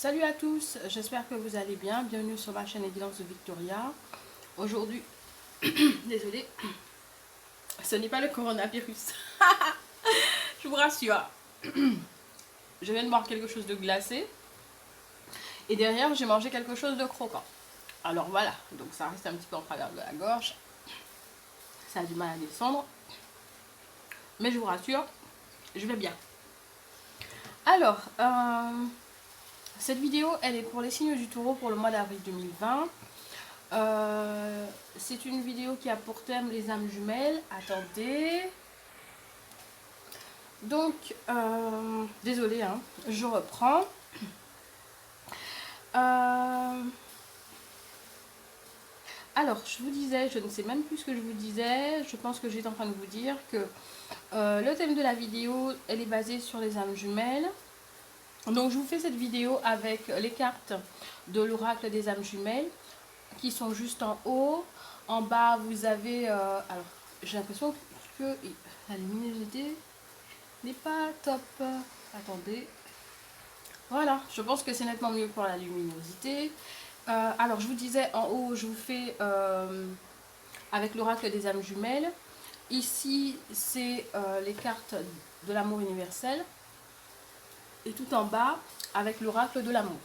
Salut à tous, j'espère que vous allez bien. Bienvenue sur ma chaîne Évidence de Victoria. Aujourd'hui, désolée, ce n'est pas le coronavirus. Je vous rassure. Je viens de boire quelque chose de glacé et derrière j'ai mangé quelque chose de croquant. Alors voilà, donc ça reste un petit peu en travers de la gorge. Ça a du mal à descendre. Mais je vous rassure, je vais bien. Alors, cette vidéo, elle est pour les signes du taureau pour le mois d'avril 2020. C'est une vidéo qui a pour thème les âmes jumelles. Attendez. Donc, désolé, hein, je reprends. Alors, je vous disais, je ne sais même plus ce que je vous disais. Je pense que j'étais en train de vous dire que le thème de la vidéo, elle est basée sur les âmes jumelles. Donc, je vous fais cette vidéo avec les cartes de l'oracle des âmes jumelles qui sont juste en haut. En bas, vous avez... alors, j'ai l'impression que la luminosité n'est pas top. Attendez. Voilà, je pense que c'est nettement mieux pour la luminosité. Alors, je vous disais, en haut, je vous fais avec l'oracle des âmes jumelles. Ici, c'est les cartes de l'amour universel. Et tout en bas, avec l'oracle de l'amour.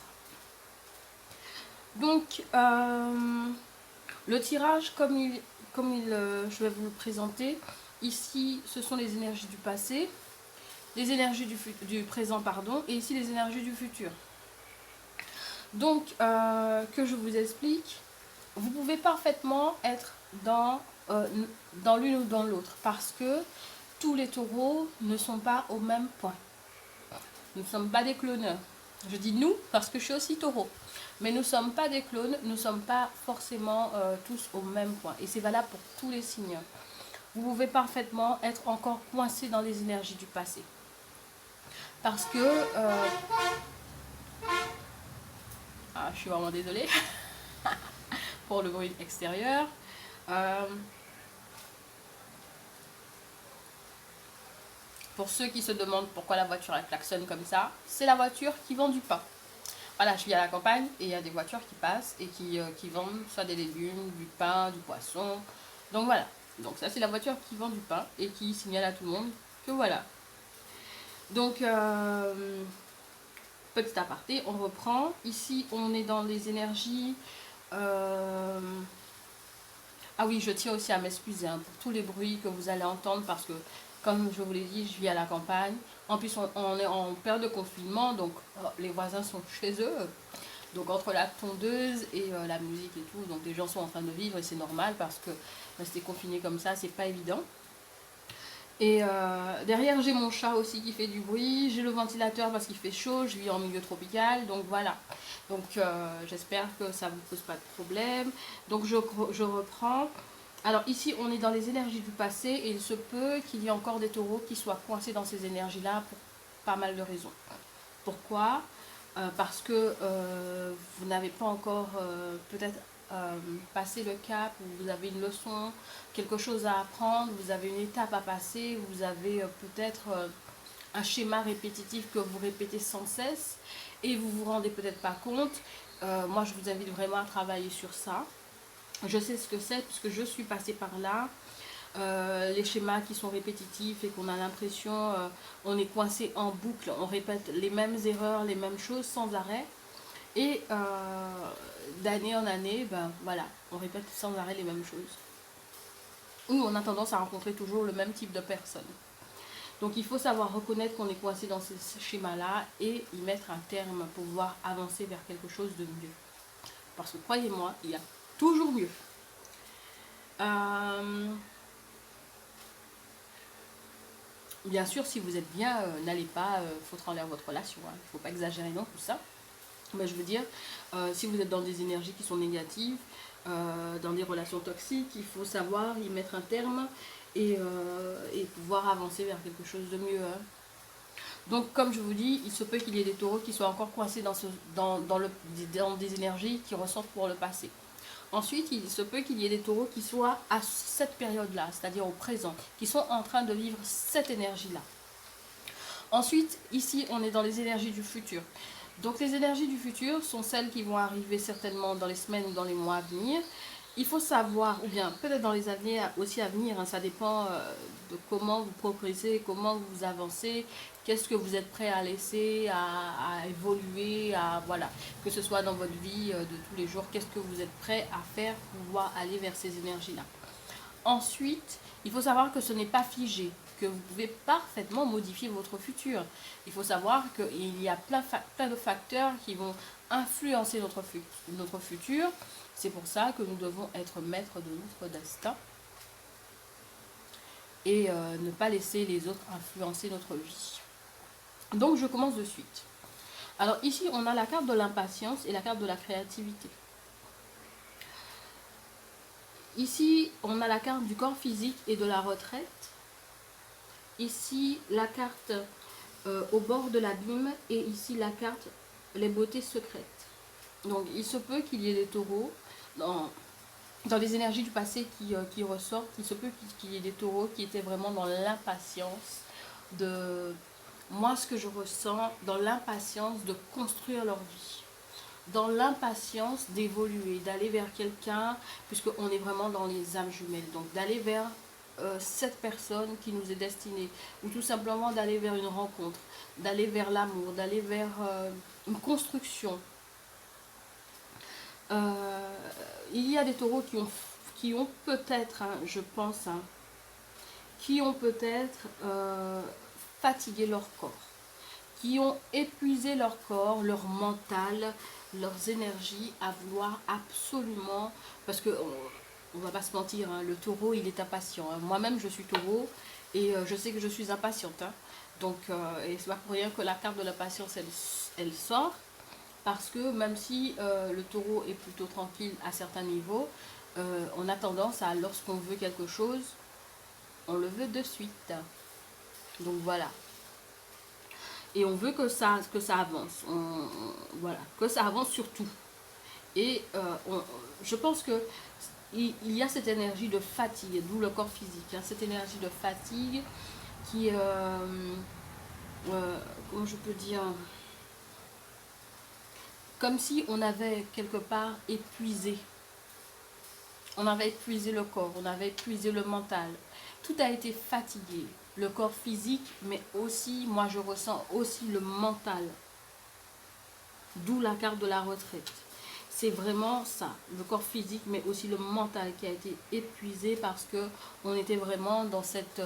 Donc, le tirage, je vais vous le présenter, ici, ce sont les énergies du passé, les énergies du présent, pardon, et ici, les énergies du futur. Donc, que je vous explique, vous pouvez parfaitement être dans l'une ou dans l'autre, parce que tous les taureaux ne sont pas au même point. Nous ne sommes pas des cloneurs. Je dis nous, parce que je suis aussi taureau. Mais nous ne sommes pas des clones, nous ne sommes pas forcément tous au même point. Et c'est valable pour tous les signes. Vous pouvez parfaitement être encore coincé dans les énergies du passé. Parce que... je suis vraiment désolée pour le bruit extérieur. Pour ceux qui se demandent pourquoi la voiture elle klaxonne comme ça, c'est la voiture qui vend du pain. Voilà, je vis à la campagne et il y a des voitures qui passent et qui vendent soit des légumes, du pain, du poisson. Donc voilà, donc ça c'est la voiture qui vend du pain et qui signale à tout le monde que voilà. Donc, petit aparté, on reprend. Ici, on est dans les énergies... Ah oui, je tiens aussi à m'excuser pour tous les bruits que vous allez entendre parce que, comme je vous l'ai dit, je vis à la campagne. En plus, on est en période de confinement, donc les voisins sont chez eux. Donc entre la tondeuse et la musique et tout, donc les gens sont en train de vivre et c'est normal parce que rester confiné comme ça, c'est pas évident. Et derrière, j'ai mon chat aussi qui fait du bruit, j'ai le ventilateur parce qu'il fait chaud, je vis en milieu tropical, donc voilà. Donc j'espère que ça ne vous pose pas de problème. Donc je reprends. Alors ici, on est dans les énergies du passé et il se peut qu'il y ait encore des taureaux qui soient coincés dans ces énergies-là pour pas mal de raisons. Pourquoi ? Parce que vous n'avez pas encore peut-être passé le cap, ou vous avez une leçon, quelque chose à apprendre, vous avez une étape à passer, vous avez peut-être un schéma répétitif que vous répétez sans cesse et vous vous rendez peut-être pas compte. Moi, je vous invite vraiment à travailler sur ça. Je sais ce que c'est puisque je suis passée par là. Les schémas qui sont répétitifs et qu'on a l'impression on est coincé en boucle, on répète les mêmes erreurs, les mêmes choses sans arrêt et d'année en année, ben voilà, on répète sans arrêt les mêmes choses ou on a tendance à rencontrer toujours le même type de personnes. Donc il faut savoir reconnaître qu'on est coincé dans ces schémas là et y mettre un terme pour pouvoir avancer vers quelque chose de mieux, parce que croyez-moi, il y a toujours mieux. Bien sûr, si vous êtes bien, n'allez pas foutre en l'air votre relation. Il ne faut pas exagérer non tout ça. Mais je veux dire, si vous êtes dans des énergies qui sont négatives, dans des relations toxiques, il faut savoir y mettre un terme et pouvoir avancer vers quelque chose de mieux. Hein. Donc, comme je vous dis, il se peut qu'il y ait des taureaux qui soient encore coincés dans des énergies qui ressortent pour le passé. Ensuite, il se peut qu'il y ait des taureaux qui soient à cette période-là, c'est-à-dire au présent, qui sont en train de vivre cette énergie-là. Ensuite, ici, on est dans les énergies du futur. Donc les énergies du futur sont celles qui vont arriver certainement dans les semaines ou dans les mois à venir. Il faut savoir, ou bien peut-être dans les années aussi à venir, hein, ça dépend de comment vous progressez, comment vous avancez, qu'est-ce que vous êtes prêt à laisser, à évoluer, voilà, que ce soit dans votre vie de tous les jours, qu'est-ce que vous êtes prêt à faire pour pouvoir aller vers ces énergies-là. Ensuite, il faut savoir que ce n'est pas figé, que vous pouvez parfaitement modifier votre futur. Il faut savoir qu'il y a plein de facteurs qui vont influencer notre futur. C'est pour ça que nous devons être maîtres de notre destin et ne pas laisser les autres influencer notre vie. Donc je commence de suite. Alors ici, on a la carte de l'impatience et la carte de la créativité. Ici, on a la carte du corps physique et de la retraite. Ici, la carte au bord de l'abîme et ici, la carte les beautés secrètes. Donc, il se peut qu'il y ait des taureaux dans les énergies du passé qui ressortent. Il se peut qu'il y ait des taureaux qui étaient vraiment dans l'impatience de... Moi, ce que je ressens, dans l'impatience de construire leur vie. Dans l'impatience d'évoluer, d'aller vers quelqu'un, puisqu'on est vraiment dans les âmes jumelles. Donc, d'aller vers cette personne qui nous est destinée, ou tout simplement d'aller vers une rencontre, d'aller vers l'amour, d'aller vers une construction. Il y a des taureaux qui ont peut-être, hein, je pense, hein, qui ont peut-être fatigué leur corps, qui ont épuisé leur corps, leur mental, leurs énergies à vouloir absolument, parce que on va pas se mentir, hein, le taureau il est impatient, hein. Moi-même je suis taureau et je sais que je suis impatiente, hein. Donc et c'est pas pour rien que la carte de la patience elle sort, parce que même si le taureau est plutôt tranquille à certains niveaux, on a tendance à, lorsqu'on veut quelque chose, on le veut de suite. Donc voilà. Et on veut que ça avance. Voilà, que ça avance surtout. Et je pense que il y a cette énergie de fatigue, d'où le corps physique, hein, cette énergie de fatigue qui, comment je peux dire, comme si on avait quelque part épuisé. On avait épuisé le corps, on avait épuisé le mental. Tout a été fatigué. Le corps physique, mais aussi, moi je ressens aussi le mental. D'où la carte de la retraite. C'est vraiment ça, le corps physique, mais aussi le mental qui a été épuisé parce que on était vraiment dans cette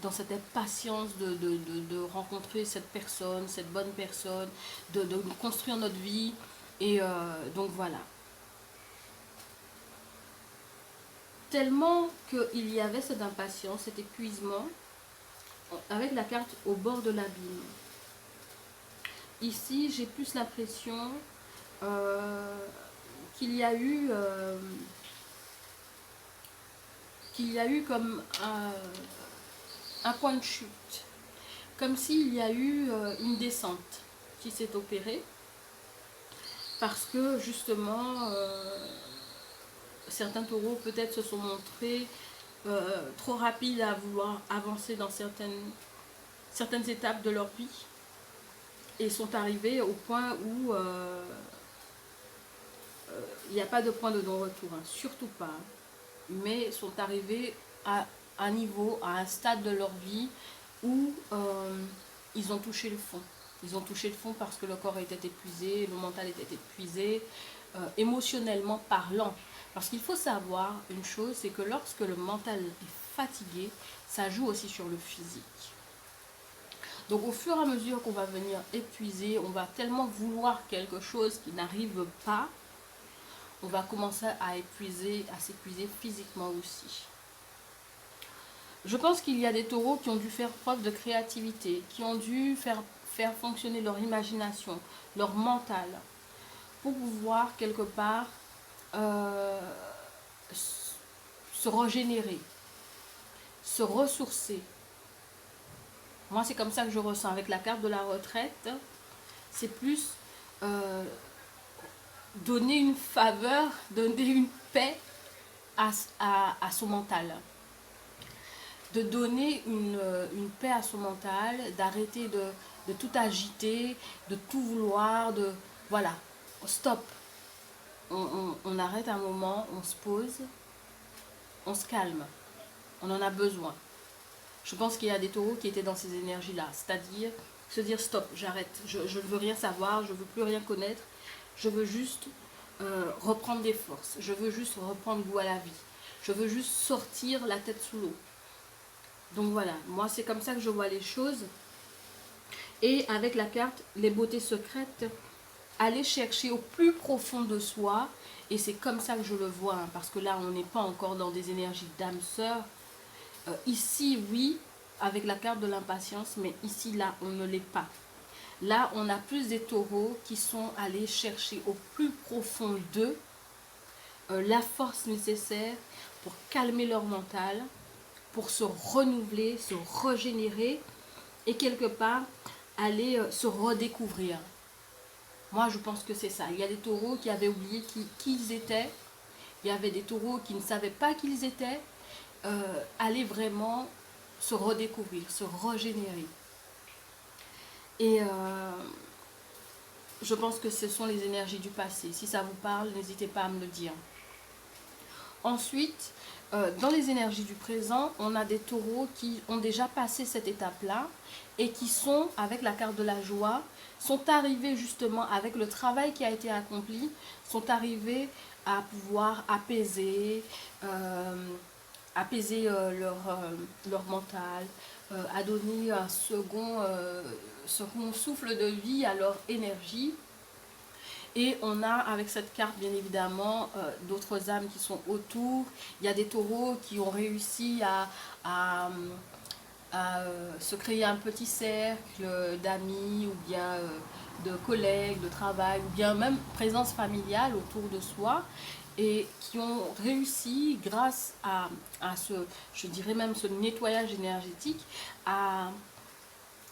impatience de rencontrer cette personne, cette bonne personne, de construire notre vie. Et donc voilà. Tellement qu'il y avait cette impatience, cet épuisement, avec la carte au bord de l'abîme. Ici, j'ai plus l'impression qu'il y a eu comme un point de chute, comme s'il y a eu une descente qui s'est opérée, parce que justement certains taureaux peut-être se sont montrés trop rapides à vouloir avancer dans certaines étapes de leur vie et sont arrivés au point où il n'y a pas de point de non-retour, hein, surtout pas, mais sont arrivés à un niveau, à un stade de leur vie où ils ont touché le fond. Ils ont touché le fond parce que le corps était épuisé, le mental était épuisé, émotionnellement parlant. Parce qu'il faut savoir une chose, c'est que lorsque le mental est fatigué, ça joue aussi sur le physique. Donc au fur et à mesure qu'on va venir épuiser, on va tellement vouloir quelque chose qui n'arrive pas, on va commencer à s'épuiser physiquement aussi. Je pense qu'il y a des taureaux qui ont dû faire preuve de créativité, qui ont dû faire fonctionner leur imagination, leur mental, pour pouvoir quelque part se régénérer, se ressourcer. Moi, c'est comme ça que je ressens. Avec la carte de la retraite, c'est plus donner une faveur, donner une paix à son mental. de donner une paix à son mental, d'arrêter de tout agiter, de tout vouloir, de... Voilà, stop. On arrête un moment, on se pose, on se calme. On en a besoin. Je pense qu'il y a des taureaux qui étaient dans ces énergies-là. C'est-à-dire se dire stop, j'arrête. Je ne veux rien savoir, je ne veux plus rien connaître. Je veux juste reprendre des forces. Je veux juste reprendre goût à la vie. Je veux juste sortir la tête sous l'eau. Donc voilà, moi c'est comme ça que je vois les choses. Et avec la carte, les beautés secrètes, aller chercher au plus profond de soi. Et c'est comme ça que je le vois, hein, parce que là, on n'est pas encore dans des énergies d'âme sœur. Ici, oui, avec la carte de l'impatience, mais ici, là, on ne l'est pas. Là, on a plus des taureaux qui sont allés chercher au plus profond d'eux la force nécessaire pour calmer leur mental, pour se renouveler, se régénérer et quelque part aller se redécouvrir. Moi, je pense que c'est ça. Il y a des taureaux qui avaient oublié qui ils étaient. Il y avait des taureaux qui ne savaient pas qui ils étaient. Aller vraiment se redécouvrir, se régénérer. Et je pense que ce sont les énergies du passé. Si ça vous parle, n'hésitez pas à me le dire. Ensuite, dans les énergies du présent, on a des taureaux qui ont déjà passé cette étape-là et qui sont, avec la carte de la joie, sont arrivés justement avec le travail qui a été accompli, sont arrivés à pouvoir apaiser, leur mental, à donner un second souffle de vie à leur énergie. Et on a avec cette carte bien évidemment d'autres âmes qui sont autour. Il y a des taureaux qui ont réussi à se créer un petit cercle d'amis ou bien de collègues, de travail ou bien même présence familiale autour de soi et qui ont réussi grâce à ce, je dirais même ce nettoyage énergétique à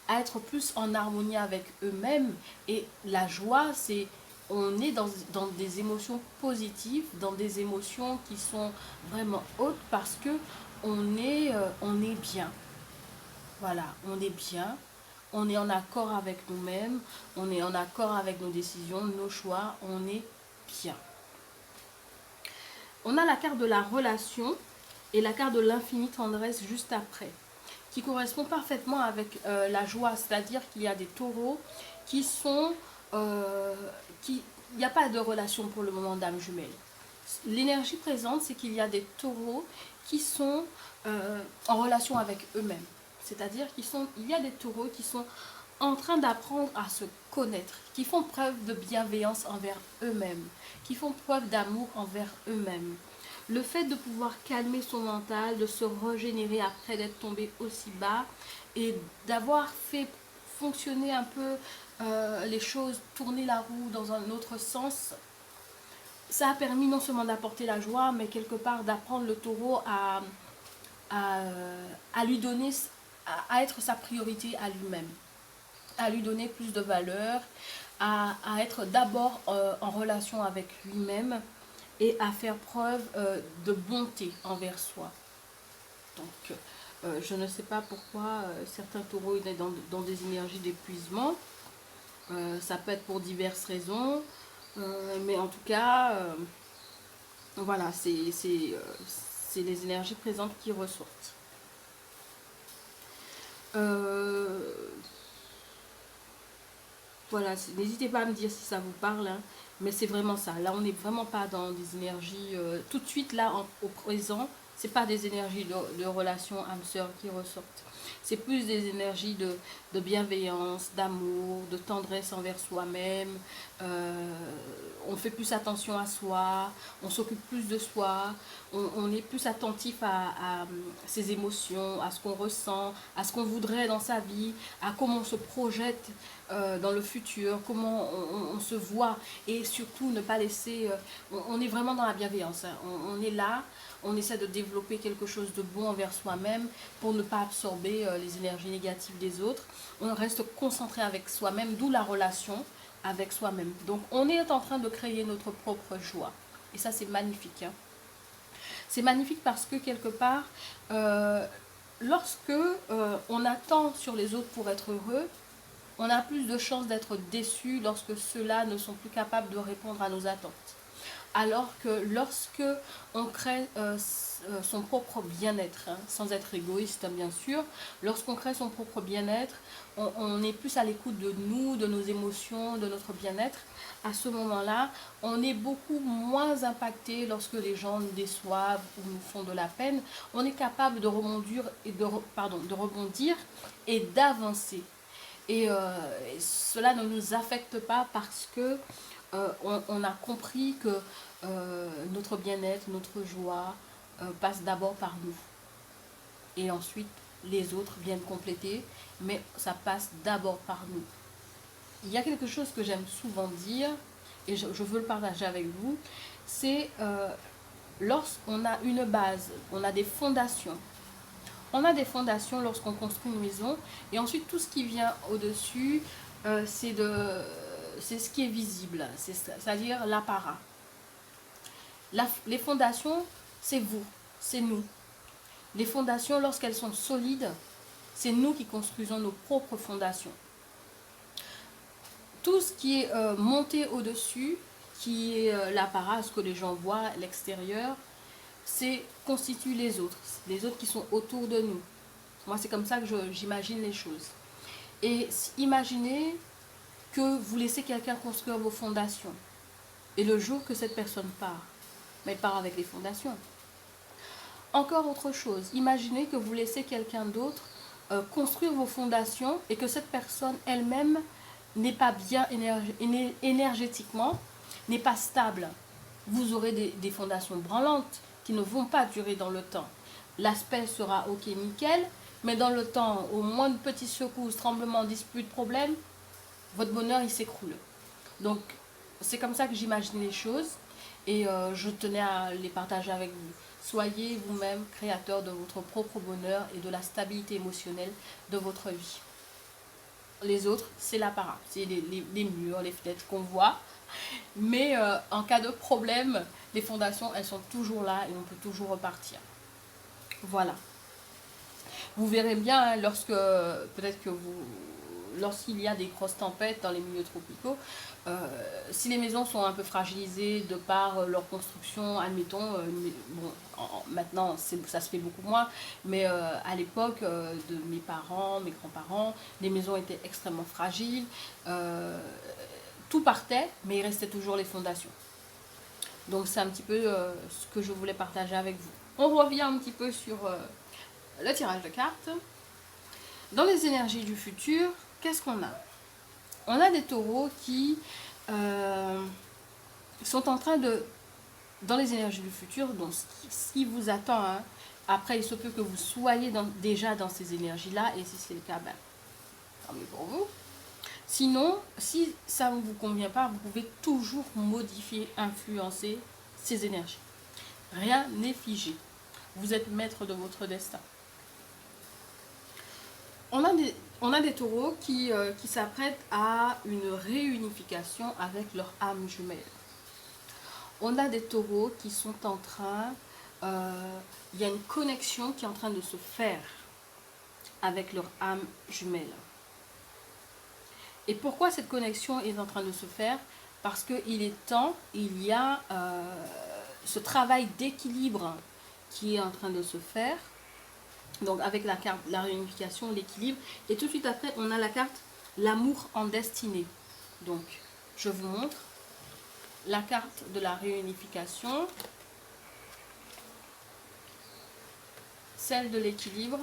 être plus en harmonie avec eux-mêmes. Et la joie, c'est on est dans des émotions positives, dans des émotions qui sont vraiment hautes parce que on est bien. Voilà, on est bien, on est en accord avec nous-mêmes, on est en accord avec nos décisions, nos choix, on est bien. On a la carte de la relation et la carte de l'infinie tendresse juste après, qui correspond parfaitement avec la joie, c'est-à-dire qu'il y a des taureaux qui sont... il n'y a pas de relation pour le moment d'âme jumelle. L'énergie présente, c'est qu'il y a des taureaux qui sont en relation avec eux-mêmes. C'est-à-dire qu'il y a des taureaux qui sont en train d'apprendre à se connaître, qui font preuve de bienveillance envers eux-mêmes, qui font preuve d'amour envers eux-mêmes. Le fait de pouvoir calmer son mental, de se régénérer après d'être tombé aussi bas et d'avoir fait fonctionner un peu les choses, tourner la roue dans un autre sens, ça a permis non seulement d'apporter la joie, mais quelque part d'apprendre le taureau à lui donner, à être sa priorité à lui-même, à lui donner plus de valeur, à être d'abord en relation avec lui-même et à faire preuve de bonté envers soi. Donc, je ne sais pas pourquoi certains taureaux sont dans des énergies d'épuisement. Ça peut être pour diverses raisons, mais en tout cas, voilà, c'est les énergies présentes qui ressortent. Voilà, n'hésitez pas à me dire si ça vous parle, hein, mais c'est vraiment ça. Là, on n'est vraiment pas dans des énergies tout de suite, là, au présent, c'est pas des énergies de relation âme-sœur qui ressortent. C'est plus des énergies de bienveillance, d'amour, de tendresse envers soi-même. On fait plus attention à soi, on s'occupe plus de soi, on est plus attentif à ses émotions, à ce qu'on ressent, à ce qu'on voudrait dans sa vie, à comment on se projette dans le futur, comment on se voit et surtout ne pas laisser... on est vraiment dans la bienveillance, hein. On est là, on essaie de développer quelque chose de bon envers soi-même pour ne pas absorber les énergies négatives des autres. On reste concentré avec soi-même, d'où la relation avec soi-même. Donc on est en train de créer notre propre joie. Et ça c'est magnifique, hein. C'est magnifique parce que quelque part, lorsque on attend sur les autres pour être heureux, on a plus de chances d'être déçu lorsque ceux-là ne sont plus capables de répondre à nos attentes. Alors que lorsque on crée son propre bien-être, hein, sans être égoïste bien sûr, lorsqu'on crée son propre bien-être, on est plus à l'écoute de nous, de nos émotions, de notre bien-être. À ce moment-là, on est beaucoup moins impacté lorsque les gens nous déçoivent ou nous font de la peine. On est capable de rebondir et d'avancer. Et cela ne nous affecte pas parce que on a compris que notre bien-être, notre joie passe d'abord par nous. Et ensuite, les autres viennent compléter, mais ça passe d'abord par nous. Il y a quelque chose que j'aime souvent dire, et je veux le partager avec vous, c'est lorsqu'on a une base, on a des fondations. On a des fondations lorsqu'on construit une maison, et ensuite tout ce qui vient au-dessus, c'est ce qui est visible, c'est-à-dire l'apparat. Les fondations, c'est vous, c'est nous. Les fondations, lorsqu'elles sont solides, c'est nous qui construisons nos propres fondations. Tout ce qui est monté au-dessus, qui est l'apparat, ce que les gens voient, l'extérieur, constitue les autres qui sont autour de nous. Moi, c'est comme ça que j'imagine les choses. Et imaginez que vous laissez quelqu'un construire vos fondations. Et le jour que cette personne part, mais elle part avec les fondations. Encore autre chose, imaginez que vous laissez quelqu'un d'autre construire vos fondations et que cette personne elle-même n'est pas bien énergétiquement, n'est pas stable. Vous aurez des fondations branlantes qui ne vont pas durer dans le temps. L'aspect sera ok, nickel, mais dans le temps, au moins de petites secousses, tremblements, disputes, problèmes, votre bonheur il s'écroule. Donc c'est comme ça que j'imagine les choses et je tenais à les partager avec vous. Soyez vous-même créateur de votre propre bonheur et de la stabilité émotionnelle de votre vie. Les autres, c'est l'apparat, c'est les murs, les fenêtres qu'on voit. Mais en cas de problème, les fondations, elles sont toujours là et on peut toujours repartir. Voilà. Vous verrez bien hein, lorsqu'il y a des grosses tempêtes dans les milieux tropicaux, si les maisons sont un peu fragilisées de par leur construction, admettons, maintenant ça se fait beaucoup moins, mais à l'époque de mes parents, mes grands-parents, les maisons étaient extrêmement fragiles, tout partait, mais il restait toujours les fondations. Donc c'est un petit peu ce que je voulais partager avec vous. On revient un petit peu sur le tirage de cartes. Dans les énergies du futur, qu'est-ce qu'on a? On a des taureaux qui sont en train de, dans les énergies du futur, donc ce qui vous attend, hein, après il se peut que vous soyez déjà dans ces énergies-là, et si c'est le cas, ben, tant mieux pour vous. Sinon, si ça ne vous convient pas, vous pouvez toujours modifier, influencer ces énergies. Rien n'est figé. Vous êtes maître de votre destin. On a des taureaux qui s'apprêtent à une réunification avec leur âme jumelle. On a des taureaux qui sont en train, il y a une connexion qui est en train de se faire avec leur âme jumelle. Et pourquoi cette connexion est en train de se faire? Parce qu'il est temps, il y a ce travail d'équilibre qui est en train de se faire. Donc avec la carte, la réunification, l'équilibre. Et tout de suite après, on a la carte l'amour en destinée. Donc, je vous montre la carte de la réunification, celle de l'équilibre,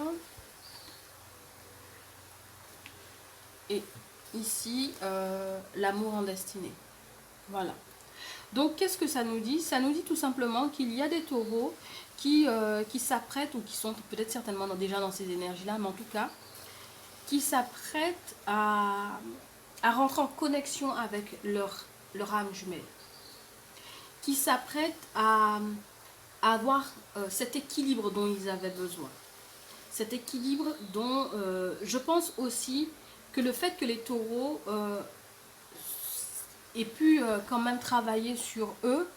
et ici, l'amour en destinée. Voilà. Donc, qu'est-ce que ça nous dit? Ça nous dit tout simplement qu'il y a des taureaux qui s'apprêtent, ou qui sont peut-être certainement déjà dans ces énergies-là, mais en tout cas, qui s'apprêtent à rentrer en connexion avec leur âme jumelle, qui s'apprêtent à avoir cet équilibre dont ils avaient besoin. Cet équilibre dont je pense aussi que le fait que les taureaux aient pu quand même travailler sur eux,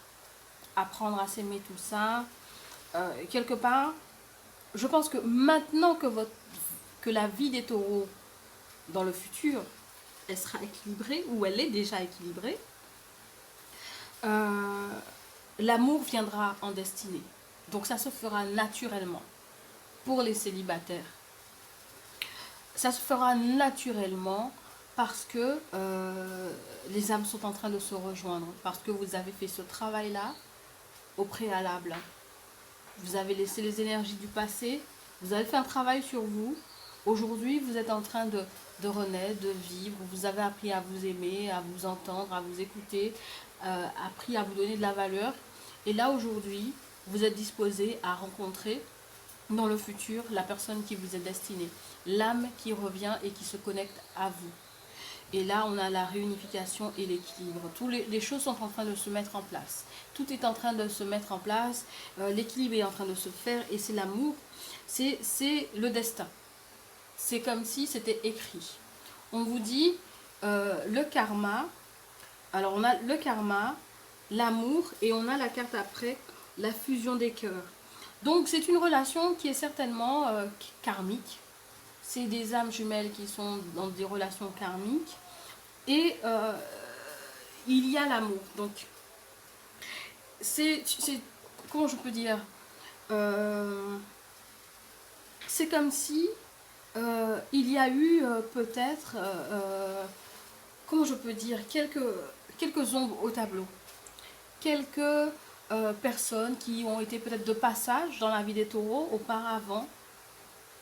apprendre à s'aimer, tout ça, quelque part, je pense que maintenant que la vie des taureaux dans le futur, elle sera équilibrée, ou elle est déjà équilibrée, l'amour viendra en destinée. Donc ça se fera naturellement pour les célibataires. Ça se fera naturellement parce que les âmes sont en train de se rejoindre, parce que vous avez fait ce travail-là au préalable. Vous avez laissé les énergies du passé, vous avez fait un travail sur vous. Aujourd'hui, vous êtes en train de renaître, de vivre. Vous avez appris à vous aimer, à vous entendre, à vous écouter, appris à vous donner de la valeur. Et là, aujourd'hui, vous êtes disposé à rencontrer dans le futur la personne qui vous est destinée. L'âme qui revient et qui se connecte à vous. Et là, on a la réunification et l'équilibre. Toutes les choses sont en train de se mettre en place. Tout est en train de se mettre en place. L'équilibre est en train de se faire. Et c'est l'amour. C'est le destin. C'est comme si c'était écrit. On vous dit le karma. Alors, on a le karma, l'amour. Et on a la carte après, la fusion des cœurs. Donc, c'est une relation qui est certainement karmique. C'est des âmes jumelles qui sont dans des relations karmiques. Et il y a l'amour. Donc, c'est comment je peux dire, c'est comme si il y a eu peut-être, comment je peux dire, quelques ombres au tableau. Quelques personnes qui ont été peut-être de passage dans la vie des taureaux auparavant.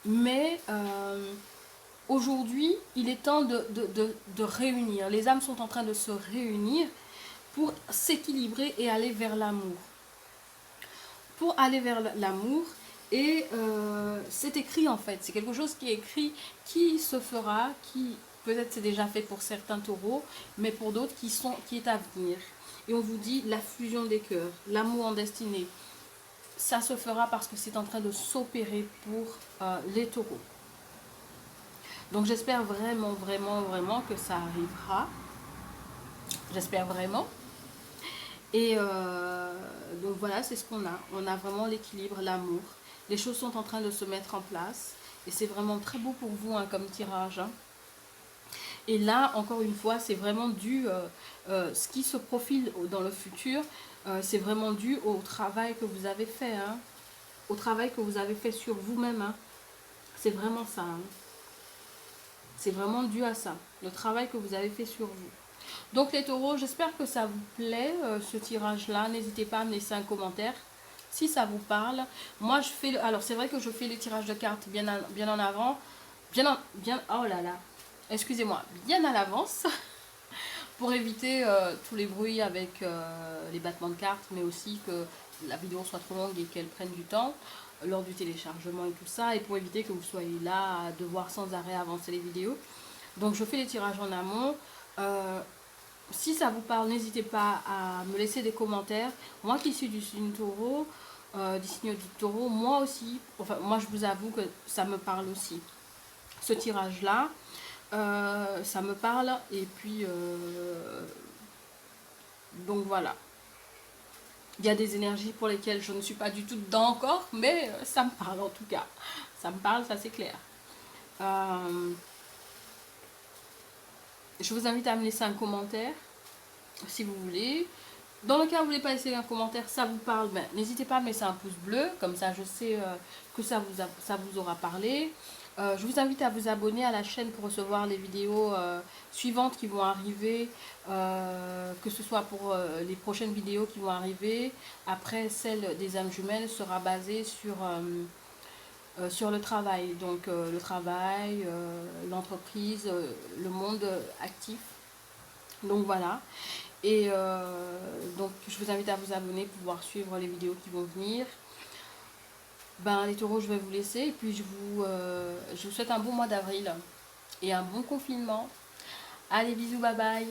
Mais aujourd'hui, il est temps de réunir. Les âmes sont en train de se réunir pour s'équilibrer et aller vers l'amour. Pour aller vers l'amour, et c'est écrit en fait. C'est quelque chose qui est écrit, qui se fera, qui peut-être c'est déjà fait pour certains taureaux, mais pour d'autres qui est à venir. Et on vous dit la fusion des cœurs, l'amour en destinée. Ça se fera parce que c'est en train de s'opérer pour les taureaux. Donc j'espère vraiment, vraiment, vraiment que ça arrivera. J'espère vraiment. Et donc voilà, c'est ce qu'on a. On a vraiment l'équilibre, l'amour. Les choses sont en train de se mettre en place. Et c'est vraiment très beau pour vous hein, comme tirage. Hein. Et là, encore une fois, c'est vraiment dû, ce qui se profile dans le futur, c'est vraiment dû au travail que vous avez fait. Hein. Au travail que vous avez fait sur vous-même. Hein. C'est vraiment ça. Hein. C'est vraiment dû à ça. Le travail que vous avez fait sur vous. Donc les taureaux, j'espère que ça vous plaît, ce tirage-là. N'hésitez pas à me laisser un commentaire si ça vous parle. Moi, je fais... Alors, c'est vrai que je fais les tirages de cartes bien en avant. Oh là là. Excusez-moi. Bien à l'avance. Pour éviter tous les bruits avec les battements de cartes. Mais aussi que la vidéo soit trop longue et qu'elle prenne du temps lors du téléchargement et tout ça. Et pour éviter que vous soyez là à devoir sans arrêt avancer les vidéos. Donc, je fais les tirages en amont. Si ça vous parle, n'hésitez pas à me laisser des commentaires. Moi qui suis du signe taureau, du signe du taureau, moi aussi, enfin moi je vous avoue que ça me parle aussi. Ce tirage-là, ça me parle et puis donc voilà. Il y a des énergies pour lesquelles je ne suis pas du tout dedans encore, mais ça me parle en tout cas. Ça me parle, ça c'est clair. Je vous invite à me laisser un commentaire si vous voulez. Dans le cas où vous ne voulez pas laisser un commentaire, ça vous parle, ben, n'hésitez pas à me laisser un pouce bleu, comme ça je sais que ça vous aura parlé. Je vous invite à vous abonner à la chaîne pour recevoir les vidéos suivantes qui vont arriver, que ce soit pour les prochaines vidéos qui vont arriver. Après, celle des âmes jumelles sera basée sur le travail, donc le travail, l'entreprise, le monde actif. Donc voilà. Et donc je vous invite à vous abonner pour pouvoir suivre les vidéos qui vont venir. Ben les taureaux, je vais vous laisser et puis je vous souhaite un bon mois d'avril et un bon confinement. Allez, bisous, bye bye.